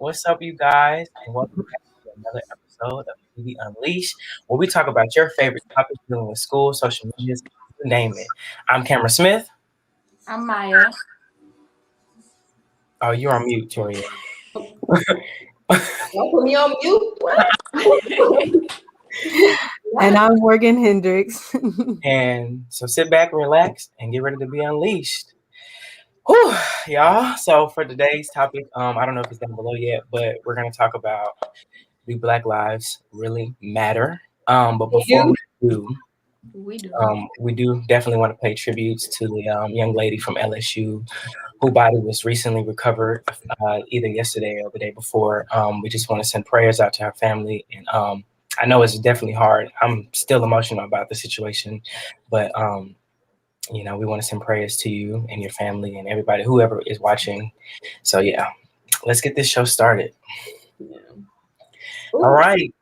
What's up, you guys? And welcome back to another episode of TV Unleashed, where we talk about your favorite topics dealing with school, social media, you name it. I'm Cameron Smith. I'm Maya. Oh, you're on mute, Toria. Don't put me on mute. And I'm Morgan Hendricks. And so sit back, relax, and get ready to be unleashed. Whew, y'all. So for today's topic, I don't know if it's down below yet, but we're gonna talk about do Black Lives really matter? But before we do definitely want to pay tributes to the young lady from LSU whose body was recently recovered either yesterday or the day before. We just want to send prayers out to her family. And I know it's definitely hard. I'm still emotional about the situation, but we want to send prayers to you and your family and everybody, whoever is watching. So yeah, let's get this show started. Yeah. All right.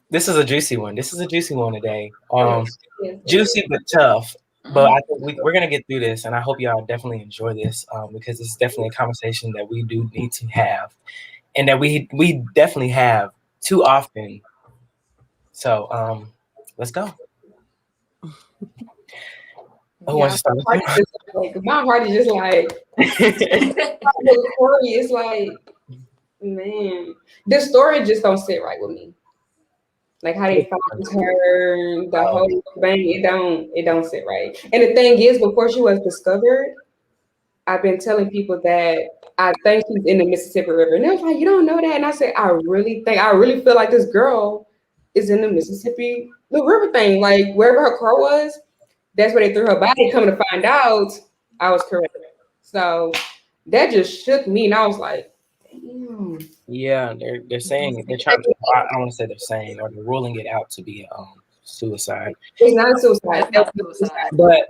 This is a juicy one. This is a juicy one today. Juicy but tough. But I think we're gonna get through this, and I hope y'all definitely enjoy this because it's definitely a conversation that we do need to have, and that we definitely have too often. So let's go. Who wants to start? My heart is just like the story is like, man, the story just don't sit right with me. Like how they found her, the whole thing, it don't sit right. And the thing is, before she was discovered, I've been telling people that I think she's in the Mississippi River. And they was like, you don't know that? And I said, I really feel like this girl is in the Mississippi, the river thing. Like wherever her car was, that's where they threw her body. Coming to find out, I was correct. So that just shook me. And I was like, damn. Yeah, they're saying they're trying to. I don't want to say they're saying or they're ruling it out to be suicide. It's not a suicide. That's suicide. But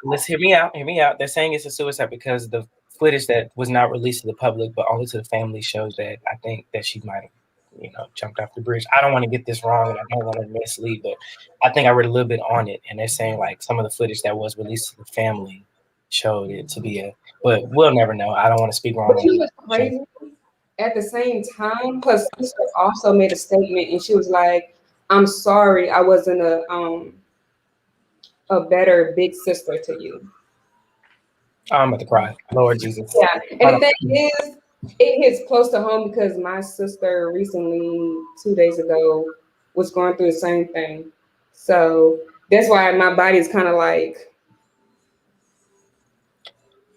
let's hear me out. Hear me out. They're saying it's a suicide because the footage that was not released to the public, but only to the family, shows that I think that she might have, jumped off the bridge. I don't want to get this wrong, and I don't want to mislead, but I think I read a little bit on it, and they're saying like some of the footage that was released to the family showed it to be but we'll never know. I don't want to speak wrong. But she was crazy. At the same time, plus sister also made a statement, and she was like, "I'm sorry, I wasn't a better big sister to you." I'm about to cry, Lord Jesus. Yeah, and the thing is, it hits close to home because my sister recently, 2 days ago, was going through the same thing. So that's why my body is kind of like,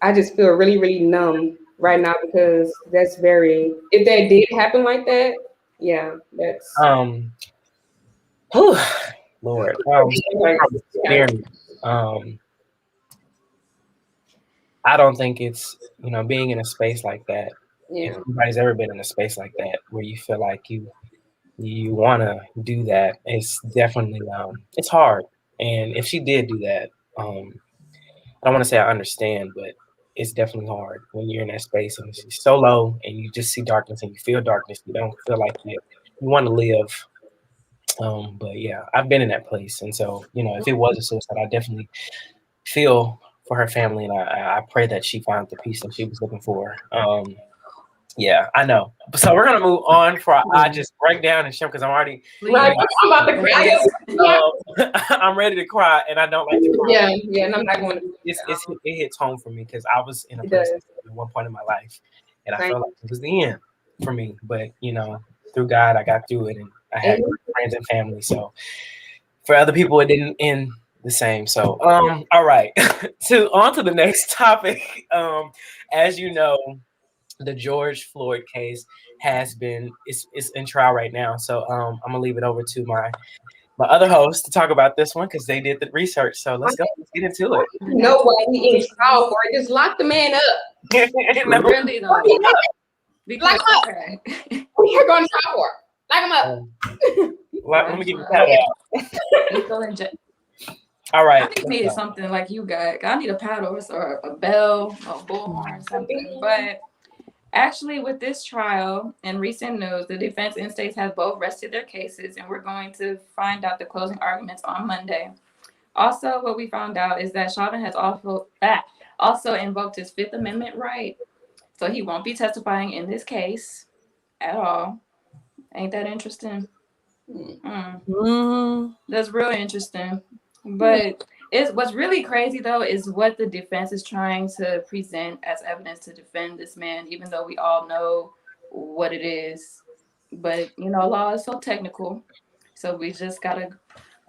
I just feel really, really numb right now because that's if that did happen like that, yeah, that's Lord. I don't think it's being in a space like that. Yeah. If anybody's ever been in a space like that where you feel like you want to do that, it's definitely it's hard. And if she did do that, I don't want to say I understand, but it's definitely hard when you're in that space and it's so low and you just see darkness and you feel darkness. You don't feel like you want to live. But yeah, I've been in that place. And so, if it was a suicide, I definitely feel for her family. And I pray that she found the peace that she was looking for. Yeah, I know. So we're gonna move on for I just break down and show because I'm already I'm about to cry. I'm ready to cry and I don't like to cry. Yeah, and I'm not going to. It hits home for me because I was in a place at one point in my life and I felt like it was the end for me. But through God, I got through it and I had friends and family. So for other people, it didn't end the same. So all right, on to the next topic. As you know, the George Floyd case is in trial right now. So I'm gonna leave it over to my other host to talk about this one because they did the research. So let's go. Let's get into it. You know what we in trial for? Just lock the man up. Really though. Lock him up. What are you going to trial for? Lock him up. Let me give you that. All right. I think I needed something like you got. I need a paddle or a bell, a bullhorn or something. But actually, with this trial and recent news, the defense and states have both rested their cases, and we're going to find out the closing arguments on Monday. Also, what we found out is that Chauvin has also invoked his Fifth Amendment right, so he won't be testifying in this case. at all. Ain't that interesting? Mm-hmm. That's real interesting. But what's really crazy though is what the defense is trying to present as evidence to defend this man, even though we all know what it is. But law is so technical, so we just gotta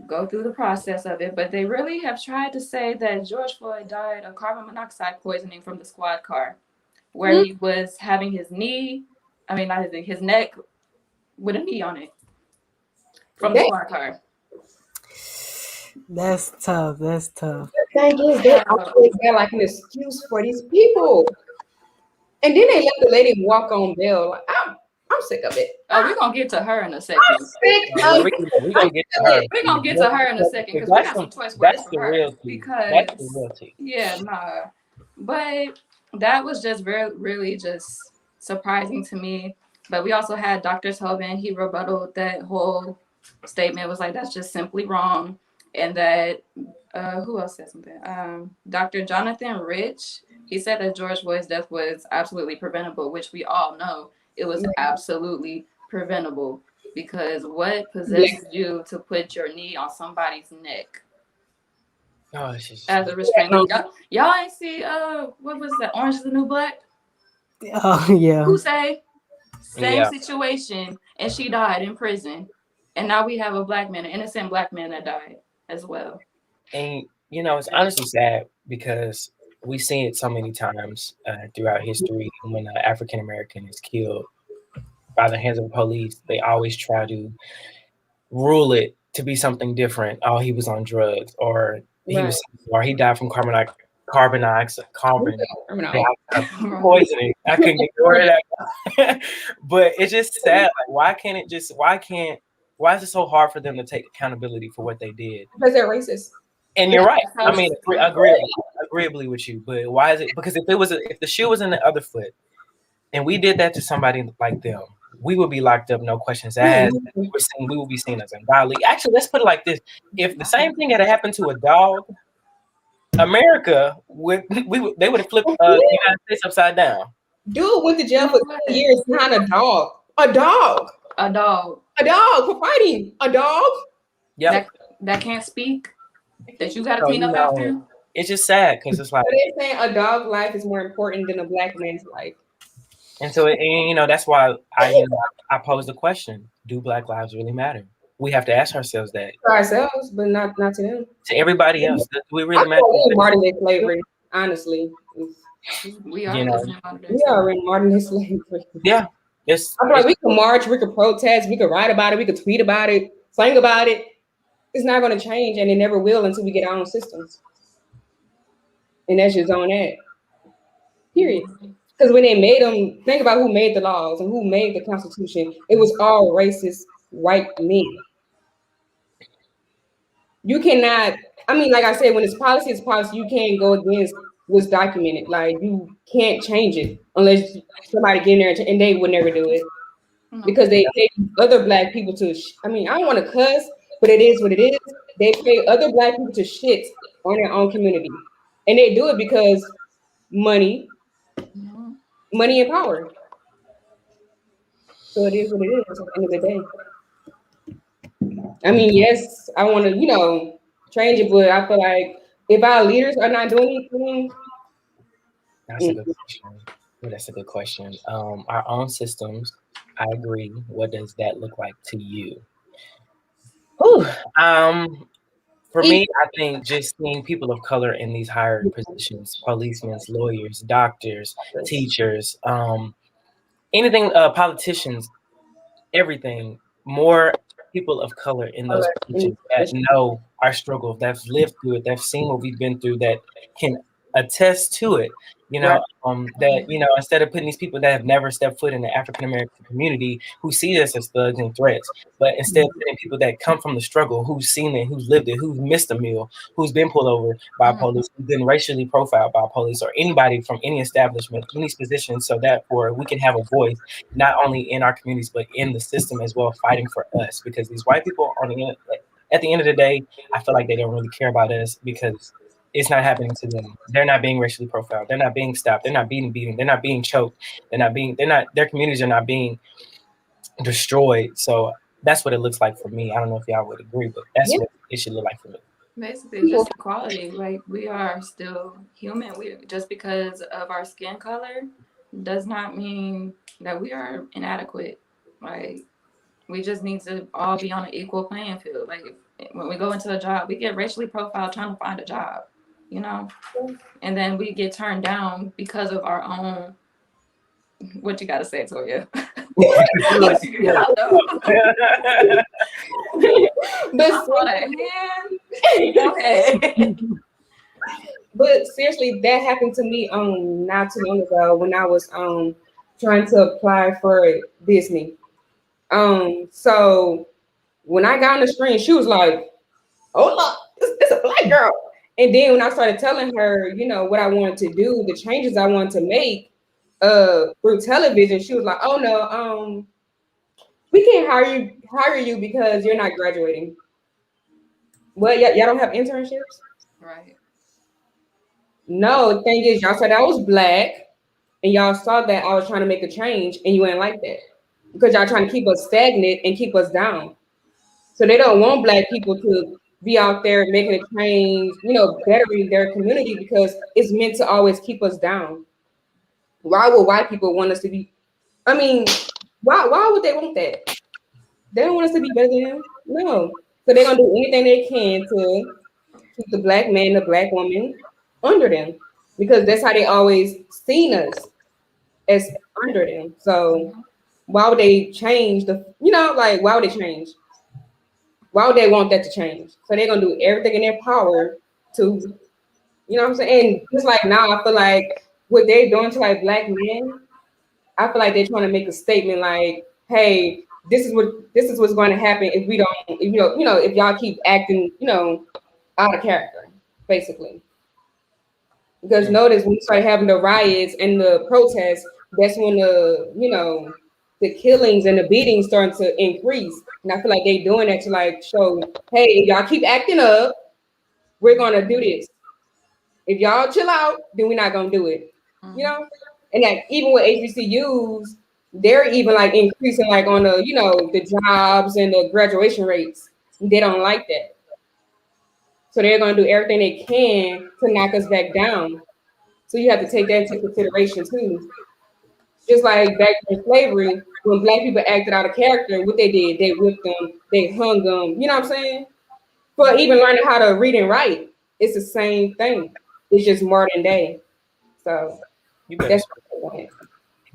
go through the process of it. But they really have tried to say that George Floyd died of carbon monoxide poisoning from the squad car, where he was having his neck with a knee on it from the squad car. That's tough. That's tough. The thing is, they always got like an excuse for these people. And then they let the lady walk on bail. Like, I'm sick of it. Oh, we're gonna get to her in a second. I'm sick of it. We're gonna get to her. We're gonna get to her in a second because we got some choice words for her. Because nah. But that was just really just surprising to me. But we also had Dr. Tobin. He rebutted that whole statement. Was like, that's just simply wrong. And that who else said something? Dr. Jonathan Rich. He said that George Floyd's death was absolutely preventable, which we all know it was absolutely preventable, because what possessed you to put your knee on somebody's neck as a restraining? Y'all ain't see what was that? Orange is the New Black? Oh yeah. Who say same situation, and she died in prison, and now we have a black man, an innocent black man that died as well. And it's honestly sad because we've seen it so many times throughout history. When an African American is killed by the hands of the police, they always try to rule it to be something different. Oh, he was on drugs, or he died from carbon dioxide poisoning. I couldn't get the word out. But it's just sad. Like, why is it so hard for them to take accountability for what they did? Because they're racist. And you're right. I mean, agreeably with you. But why is it? Because if the shoe was in the other foot, and we did that to somebody like them, we would be locked up, no questions asked. We would be seen as ungodly. Actually, let's put it like this: if the same thing had happened to a dog, America they would have flipped the United States upside down. Dude went to jail for 2 years behind a dog. A dog for fighting. A dog. Yeah. That can't speak. That you got to clean up after him. It's just sad because it's like they're saying a dog's life is more important than a black man's life. And so, that's why I pose the question: do Black lives really matter? We have to ask ourselves that. For ourselves, but not to them. To everybody else, do we really matter? We're modern day slavery, honestly. We are. We are in modern day slavery. Yeah. I feel like we can march, we can protest, we can write about it, we can tweet about it, sing about it. It's not going to change, and it never will until we get our own systems. And that's just on that. Period. Because when they made them, think about who made the laws and who made the Constitution. It was all racist white men. You cannot, like I said, when it's policy, you can't go against what's documented. Like, you can't change it unless somebody get in there and they would never do it. Because they pay other black people to, I don't want to cuss, but it is what it is. They pay other black people to shit on their own community. And they do it because money and power. So it is what it is at the end of the day. Yes, I want to, change it, but I feel like if our leaders are not doing anything. That's a good question. That's a good question. Our own systems, I agree. What does that look like to you? For me, I think just seeing people of color in these higher positions, policemen, lawyers, doctors, teachers, anything, politicians, everything, more people of color in those positions that know our struggle, that's lived through it, that's seen what we've been through, that can attest to it. Instead of putting these people that have never stepped foot in the African American community, who see us as thugs and threats, but instead putting people that come from the struggle, who's seen it, who's lived it, who's missed a meal, who's been pulled over by police, who's been racially profiled by police, or anybody from any establishment, any position, so that we can have a voice not only in our communities but in the system as well, fighting for us. Because these white people at the end of the day, I feel like they don't really care about us because it's not happening to them. They're not being racially profiled. They're not being stopped. They're not being beaten. They're not being choked. Their communities are not being destroyed. So that's what it looks like for me. I don't know if y'all would agree, but that's Yeah. what it should look like for me. Basically, just equality. Like, we are still human. We just because of our skin color does not mean that we are inadequate. Like, we just need to all be on an equal playing field. Like, when we go into a job, we get racially profiled trying to find a job, you know, and then we get turned down because of our own. What you gotta say, Toya? But Go ahead. But seriously, that happened to me not too long ago when I was trying to apply for Disney. So when I got on the screen, she was like, "Oh look, this a black girl." And then when I started telling her, you know, what I wanted to do, the changes I wanted to make through television, she was like, "Oh no, we can't hire you because you're not graduating." Well, y'all don't have internships? Right. No, the thing is, y'all said I was black, and y'all saw that I was trying to make a change, and you ain't like that because y'all trying to keep us stagnant and keep us down. So they don't want black people to be out there making a change, you know, bettering their community because it's meant to always keep us down. Why would white people want us to be? I mean, why would they want that? They don't want us to be better than them. No. So they're gonna do anything they can to keep the black man, the black woman under them because that's how they always seen us as under them. So why would they change like why would they change? Why would they want that to change? So they're gonna do everything in their power to, you know what I'm saying? And just like now, I feel like what they're doing to like black men, I feel like they're trying to make a statement like, hey, this is what's going to happen if y'all keep acting, out of character, basically. Because notice when we started having the riots and the protests, that's when the killings and the beatings starting to increase. And I feel like they doing that to like show, hey, if y'all keep acting up, we're gonna do this. If y'all chill out, then we're not gonna do it. You know? And that even with HBCUs, they're even like increasing like on the jobs and the graduation rates. They don't like that. So they're gonna do everything they can to knock us back down. So you have to take that into consideration too. Just like back in slavery, when black people acted out of character, what they did, they whipped them, they hung them. You know what I'm saying? For even learning how to read and write, it's the same thing. It's just modern day. So that's what I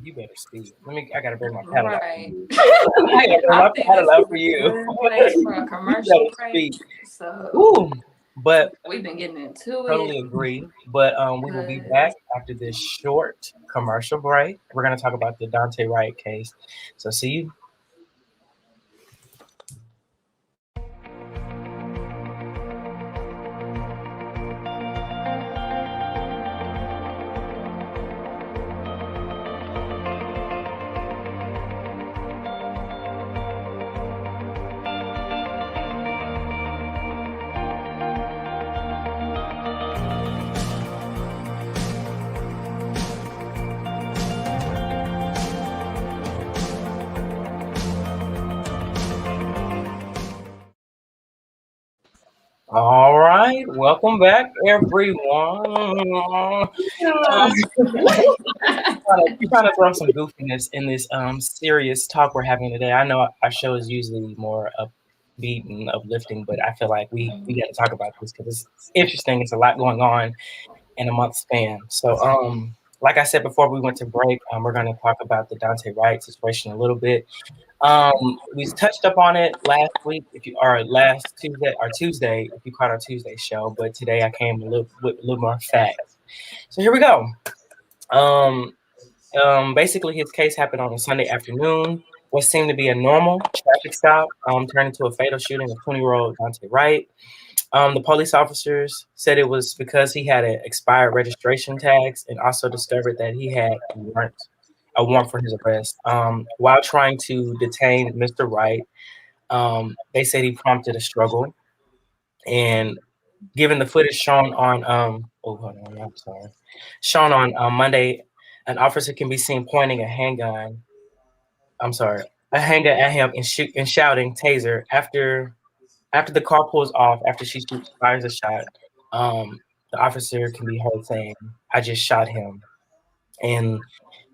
You better speak. I gotta bring my paddle out. Right. I gotta bring my paddle out for you. Good place for a commercial break. So Ooh, but we've been getting into totally it. agree. But we will be back after this short commercial break. We're gonna talk about the Dante Wright case. So see you. All right, welcome back, everyone. Trying to throw some goofiness in this serious talk we're having today. I know our show is usually more upbeat and uplifting, but I feel like we got to talk about this because it's interesting. It's a lot going on in a month span. So, like I said before we went to break, we're going to talk about the Dante Wright situation a little bit. We touched up on it last week, last Tuesday, if you caught our Tuesday show, but today I came with a little more facts. So here we go. Basically, his case happened on a Sunday afternoon. What seemed to be a normal traffic stop turned into a fatal shooting of 20-year-old Dante Wright. The police officers said it was because he had expired registration tags and also discovered that he had a warrant for his arrest. While trying to detain Mr. Wright, they said he prompted a struggle. And given the footage shown on Monday, an officer can be seen pointing a handgun. I'm sorry. a hanger at him and shouting taser after the car pulls off, after she fires a shot. The officer can be heard saying, "I just shot him," and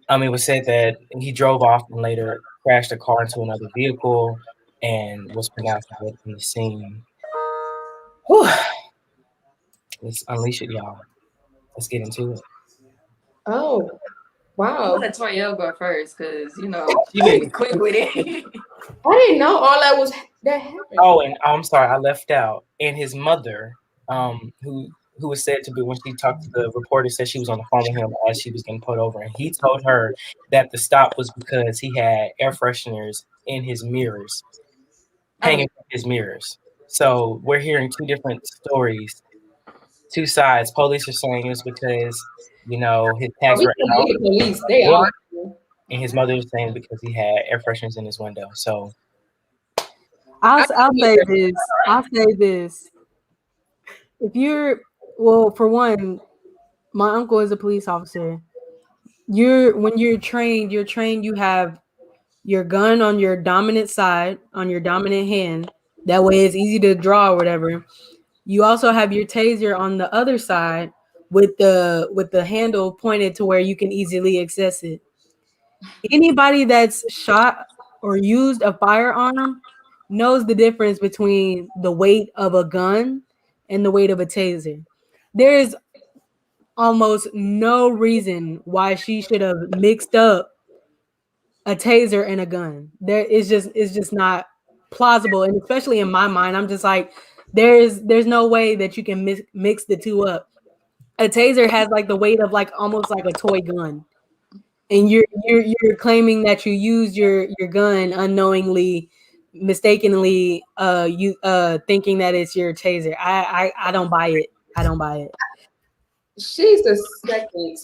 it was said that he drove off and later crashed a car into another vehicle and was pronounced dead on the scene. Whew. Let's unleash it, y'all. Let's get into it. Oh, I'm wow. gonna let Toriel go first, cause you know She been- quick with it. I didn't know all that happened. Oh, and I'm sorry, I left out. And his mother, who was said to be when she talked to the reporter, said she was on the phone with him as she was getting pulled over, and he told her that the stop was because he had air fresheners in his mirrors, hanging from his mirrors. So we're hearing two different stories, two sides. Police are saying it was because his tags We were can out, the police. They or are. and his mother is saying because he had air fresheners in his window. So I'll say this. I'll say this. If you're for one, my uncle is a police officer. When you're trained, you have your gun on your dominant side, on your dominant hand. That way it's easy to draw or whatever. You also have your taser on the other side with the handle pointed to where you can easily access it. Anybody that's shot or used a firearm knows the difference between the weight of a gun and the weight of a taser. There's almost no reason why she should have mixed up a taser and a gun. It's just not plausible, and especially in my mind, I'm just like, there's no way that you can mix the two up. A taser has like the weight of like almost like a toy gun, and you're claiming that you used your gun unknowingly, mistakenly, you thinking that it's your taser. I don't buy it. I don't buy it. She's the second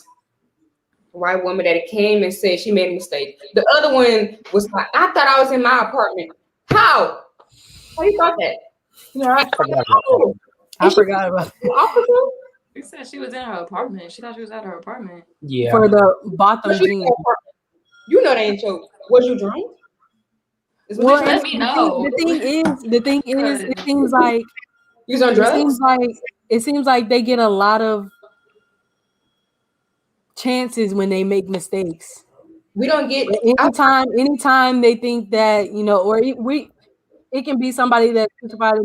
white woman that came and said she made a mistake. The other one was like, I thought I was in my apartment. How? How you thought that? I forgot about the officer. She said she was in her apartment. She thought she was at her apartment. yeah, for the bottom But she jeans. said apartment. You know they ain't your. Was you drunk? Is what Well, you Let trying me to know. the thing is, it seems like You was on drugs? it seems like they get a lot of chances when they make mistakes. We don't get. Anytime they think that or it can be somebody that's crucified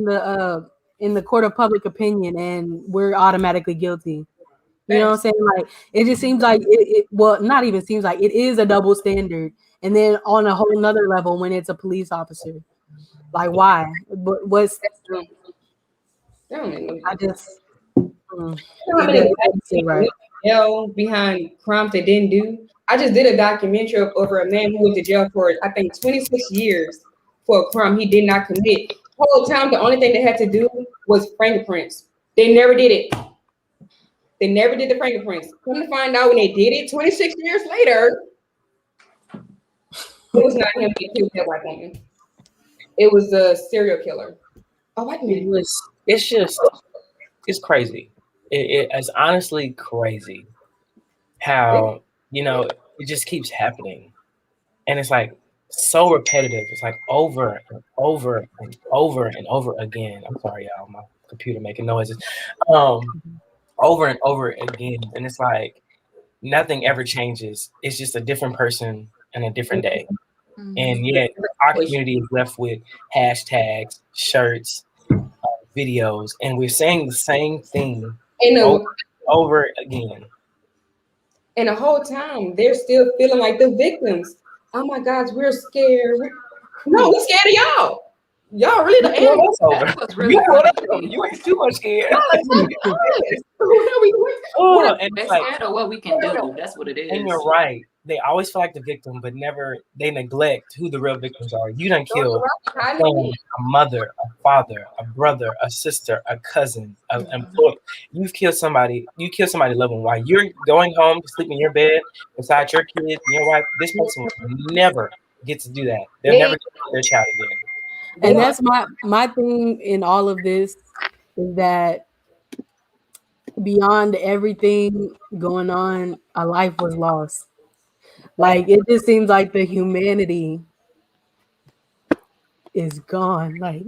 in the court of public opinion, and we're automatically guilty. You know what I'm saying? Like, it just seems like well, not even seems like, it is a double standard. And then on a whole nother level when it's a police officer. Like, why? But what's They don't make no I just how many right. jail behind crimes they didn't do. I just did a documentary over a man who went to jail for I think 26 years for a crime he did not commit. The whole time the only thing they had to do was fingerprints. They never did it. They never did the fingerprints. Come to find out when they did it 26 years later, it was not him that killed that white woman. It was a serial killer. Oh, white man. it's crazy. It's honestly crazy how it just keeps happening, and it's like so repetitive. It's like over and over and over and over again. I'm sorry, y'all. My computer making noises. Over and over again, and it's like nothing ever changes. It's just a different person and a different day. And yet our community is left with hashtags, shirts, videos, and we're saying the same thing over again. And the whole time they're still feeling like the victims. Oh my God, we're scared. No, we're scared of y'all. Y'all really the animals. That's what's really You ain't too much scared. They're scared of what we can do. That's what it is. And you're right. They always feel like the victim, but never they neglect who the real victims are. You done killed a friend, a mother, a father, a brother, a sister, a cousin, an employee. You've killed somebody. You killed somebody loved one. While you're going home to sleep in your bed beside your kids and your wife, this person will never get to do that. They'll never get their child again. And that's my thing in all of this, is that beyond everything going on, a life was lost. Like, it just seems like the humanity is gone. Like,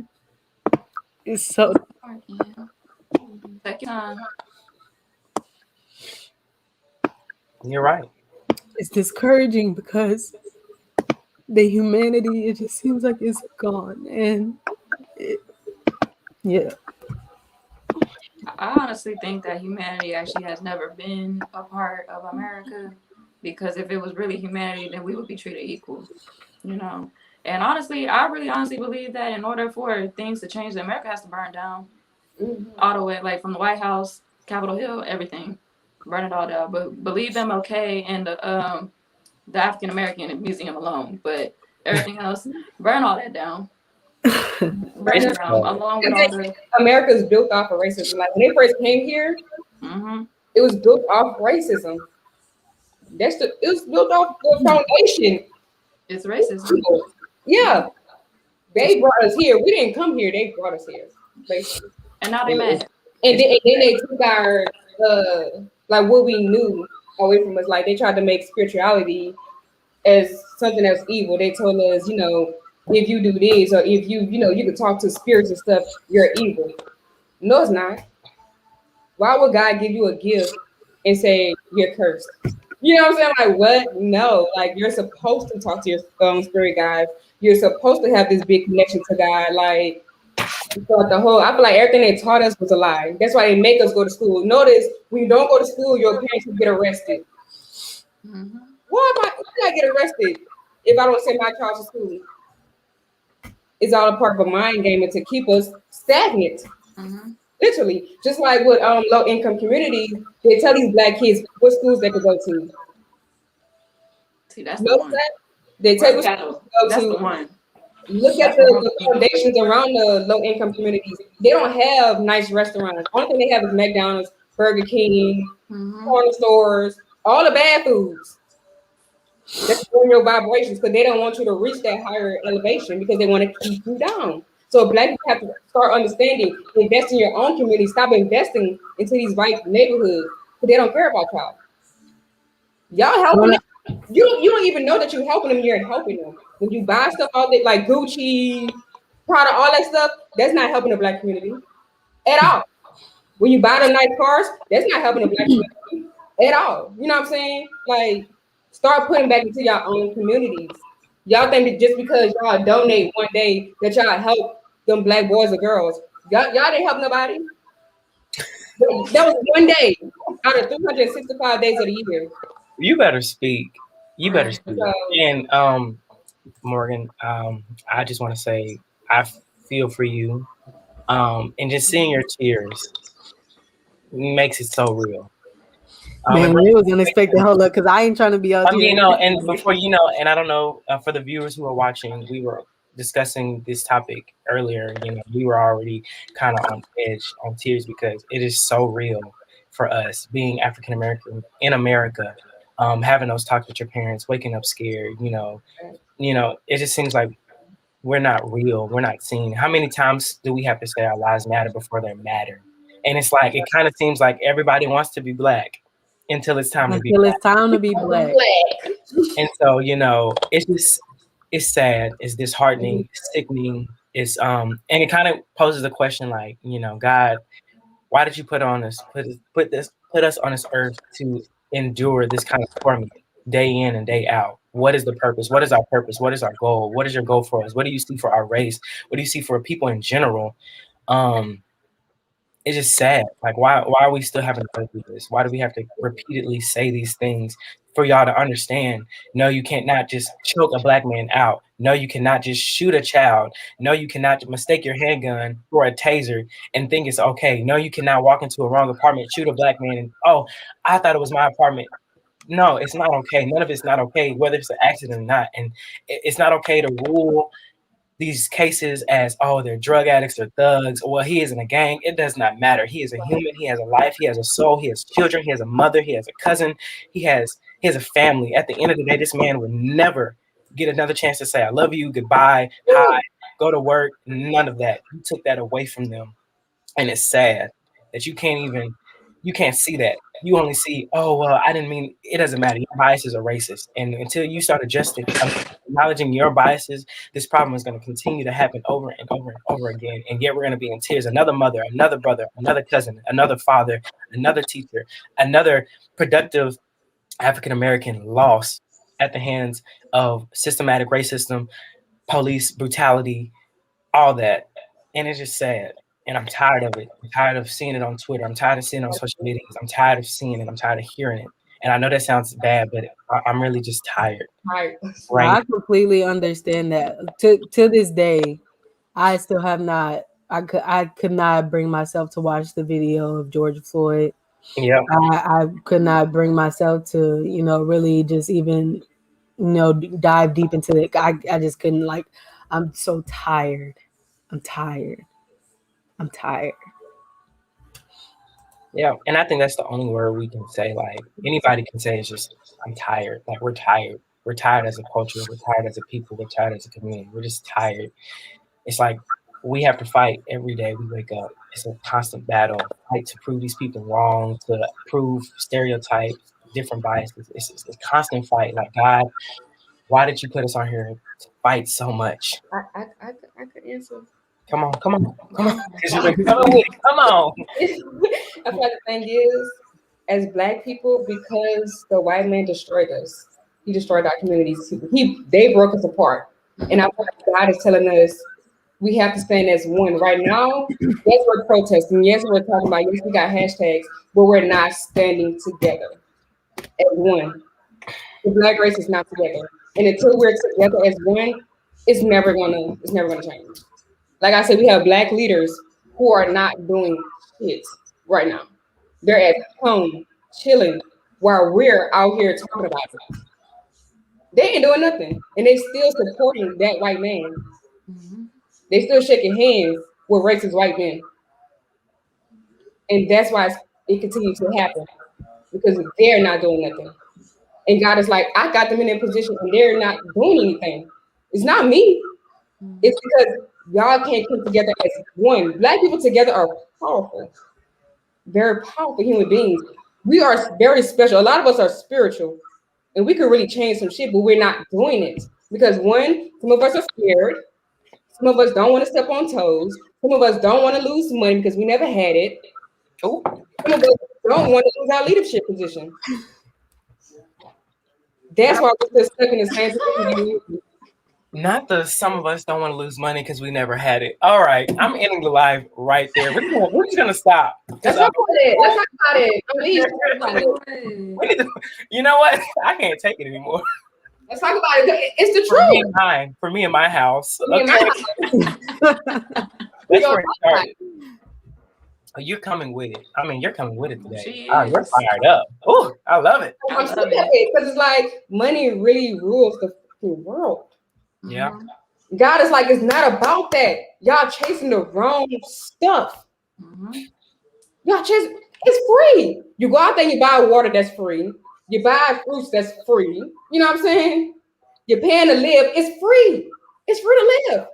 it's so. Take your time. You're right. It's discouraging because the humanity, it just seems like it's gone. And yeah. I honestly think that humanity actually has never been a part of America, because if it was really humanity, then we would be treated equal, you know. And honestly, I really honestly believe that in order for things to change, America has to burn down all the way, like from the White House, Capitol Hill, everything, burn it all down. But believe MLK and the African American Museum alone, but everything else, burn all that down. Burn it down along with all the. America's built off of racism. Like when they first came here, it was built off racism. It was built off the foundation. It's racism. Yeah, they brought us here. We didn't come here. They brought us here, basically. And now they mad. And then they took our like what we knew away from us. Like they tried to make spirituality as something that's evil. They told us, you know, if you do this or if you know, you can talk to spirits and stuff, you're evil. No, it's not. Why would God give you a gift and say you're cursed? You know what I'm saying? Like, what? No, like you're supposed to talk to your spirit guides. You're supposed to have this big connection to God. Like, I feel like everything they taught us was a lie. That's why they make us go to school. Notice when you don't go to school, your parents will get arrested. Why I get arrested if I don't send my child to school? It's all a part of a mind game and to keep us stagnant. Literally, just like with low income communities, they tell these black kids what schools they could go to. See, that's the one. They tell you what schools to go to. The one. Look at the foundations around the low income communities. They don't have nice restaurants. Only thing they have is McDonald's, Burger King, corner stores, all the bad foods. That's on your vibrations because they don't want you to reach that higher elevation because they want to keep you down. So black people have to start understanding, invest in your own community, stop investing into these white neighborhoods because they don't care about y'all. Y'all helping them. You don't even know that you're helping them, you're helping them. When you buy stuff out there like Gucci, Prada, all that stuff, that's not helping the black community at all. When you buy the nice cars, that's not helping the black community at all. You know what I'm saying? Like, start putting back into your own communities. Y'all think that just because y'all donate one day that y'all help them black boys or girls. Y'all didn't help nobody. That was one day out of 365 days of the year. You better speak. You better speak. And Morgan, I just want to say I feel for you. And just seeing your tears makes it so real. Man, it was unexpected. Hold up, because I ain't trying to be out here. You know, and before and I don't know, for the viewers who are watching, we were discussing this topic earlier. You know, we were already kind of on edge, on tears, because it is so real for us being African American in America, having those talks with your parents, waking up scared. You know, it just seems like we're not real. We're not seen. How many times do we have to say our lives matter before they matter? And it's like, it kind of seems like everybody wants to be black until it's time to be black. And so, it's sad, it's disheartening, it's sickening. It's and it kind of poses a question like, God, why did you put us on this earth to endure this kind of torment day in and day out? What is the purpose? What is our purpose? What is our goal? What is your goal for us? What do you see for our race? What do you see for people in general? It's just sad. Like, why are we still having to go through this? Why do we have to repeatedly say these things for y'all to understand? No, you can't not just choke a black man out. No, you cannot just shoot a child. No, you cannot mistake your handgun for a taser and think it's okay. No, you cannot walk into a wrong apartment, shoot a black man, and, oh, I thought it was my apartment. No, it's not okay. None of it's not okay, whether it's an accident or not. And it's not okay to rule these cases as, oh, they're drug addicts or thugs, or, well, he is in a gang. It does not matter. He is a human. He has a life. He has a soul. He has children. He has a mother. He has a cousin. He has a family. At the end of the day, this man would never get another chance to say, I love you, goodbye, hi, go to work. None of that. You took that away from them. And it's sad that you can't even you can't see that. You only see, oh, well, I didn't mean, it doesn't matter. Your biases are racist. And until you start acknowledging your biases, this problem is going to continue to happen over and over and over again. And yet we're going to be in tears. Another mother, another brother, another cousin, another father, another teacher, another productive African-American lost at the hands of systematic racism, police brutality, all that. And it's just sad. And I'm tired of it. I'm tired of seeing it on Twitter. I'm tired of seeing it on social media. I'm tired of seeing it. I'm tired of hearing it. And I know that sounds bad, but I'm really just tired. Right. Right. I completely understand that. To this day, I still have not. I could not bring myself to watch the video of George Floyd. Yeah. I could not bring myself to, really just even, dive deep into it. I just couldn't. Like, I'm so tired. I'm tired. Yeah. And I think that's the only word we can say. Like, anybody can say is just, I'm tired. Like, we're tired. We're tired as a culture. We're tired as a people. We're tired as a community. We're just tired. It's like we have to fight every day we wake up. It's a constant battle. Fight to prove these people wrong, to prove stereotypes, different biases. It's a constant fight. Like, God, why did you put us on here to fight so much? I could answer. Come on. Come on. Come on. Come on. I feel like the thing is, as Black people, because the white man destroyed us, he destroyed our communities. They broke us apart. And I feel like God is telling us we have to stand as one. Right now, yes, we're protesting. Yes, we're talking about, yes, we got hashtags, but we're not standing together as one. The Black race is not together. And until we're together as one, it's never gonna change. Like I said, we have Black leaders who are not doing shit right now. They're at home chilling while we're out here talking about it. They ain't doing nothing, and they still supporting that white man. Mm-hmm. They still shaking hands with racist white men, and that's why it continues to happen because they're not doing nothing. And God is like, I got them in their position, and they're not doing anything. It's not me. It's because y'all can't come together as one. Black people together are powerful, very powerful human beings. We are very special. A lot of us are spiritual, and we could really change some shit, but we're not doing it because one, some of us are scared. Some of us don't want to step on toes. Some of us don't want to lose money because we never had it. Oh. Some of us don't want to lose our leadership position. That's why we're still stuck in the same position. Not the some of us don't want to lose money because we never had it. All right, I'm ending the live right there. We're just gonna stop. Let's talk about it. Let's talk about it. Please talk about it. You know what? I can't take it anymore. Let's talk about it. It's the For me truth. and mine. For me and my house. Me and my Okay. house. That's where it started. Oh, you're coming with it. I mean, you're coming with it today. Oh, you're fired up. Oh, I love it. I'm so happy because it's like money really rules the world. Yeah. God is like, it's not about that. Y'all chasing the wrong stuff. Y'all chasing, it's free. You go out there and you buy water that's free. You buy fruits that's free. You know what I'm saying? You're paying to live. It's free. It's free to live.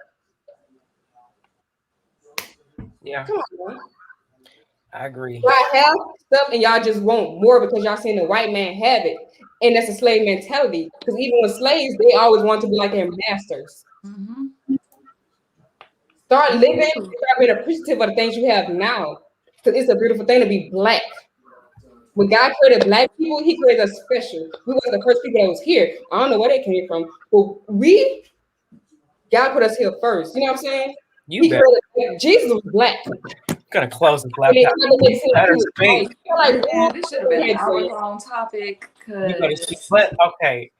Yeah. Come on, man. I agree. Y'all have stuff and y'all just want more because y'all seen the white man have it. And that's a slave mentality. Because even with slaves, they always want to be like their masters. Start living, start being appreciative of the things you have now. Because it's a beautiful thing to be Black. When God created Black people, he created us special. We were the first people that was here. I don't know where they came from. But God put us here first. You know what I'm saying? Jesus was Black. Gonna close this laptop. Yeah, this should have been an hour-long topic. But okay,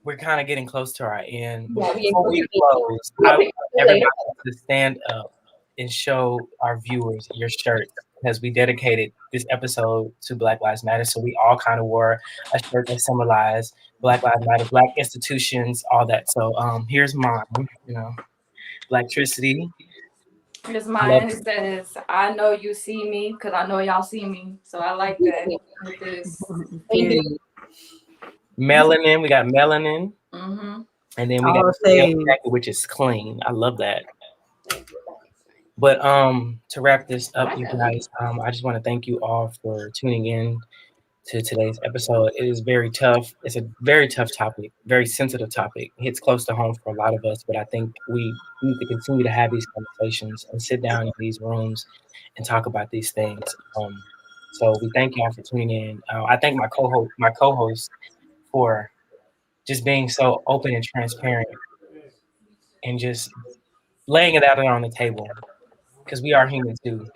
we're kind of getting close to our end. Yeah, before we close, I want everybody to stand up and show our viewers your shirt because we dedicated this episode to Black Lives Matter. So we all kind of wore a shirt that symbolized Black Lives Matter, Black institutions, all that. So here's mine. Blacktricity. Here's mine. It says, I know you see me because I know y'all see me. So I like that with this. Melanin. We got melanin. And then we got the jacket, which is clean. I love that. But to wrap this up, I you got guys, I just want to thank you all for tuning in to today's episode. It is very tough. It's a very tough topic, very sensitive topic. It hits close to home for a lot of us, but I think we need to continue to have these conversations and sit down in these rooms and talk about these things. So we thank y'all for tuning in. I thank my co-host for just being so open and transparent and just laying it out there on the table because we are human too.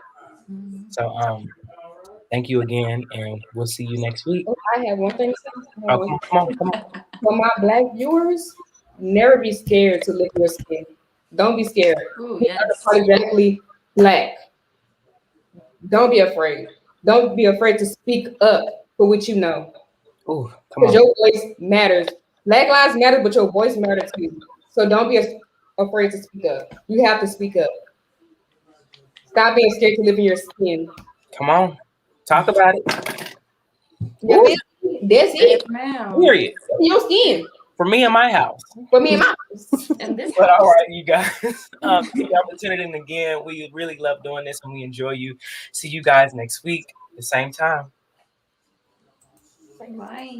So thank you again, and we'll see you next week. Oh, I have one thing to say. Oh, come on. For my black viewers, never be scared to lift your skin. Don't be scared. Ooh, Be yes. unapologetically black. Don't be afraid. Don't be afraid to speak up for what you know. Ooh, come Because on. your voice matters. Black lives matter, but your voice matters too. So don't be afraid to speak up. You have to speak up. Stop being scared to live in your skin. Come on. Talk about it. That's it. That's Yes, it. ma'am. Period. Your skin. For me and my house. For me and my house. And this But all house. right, you guys. Thank y'all for tuning in again. We really love doing this and we enjoy you. See you guys next week, the same time. Bye.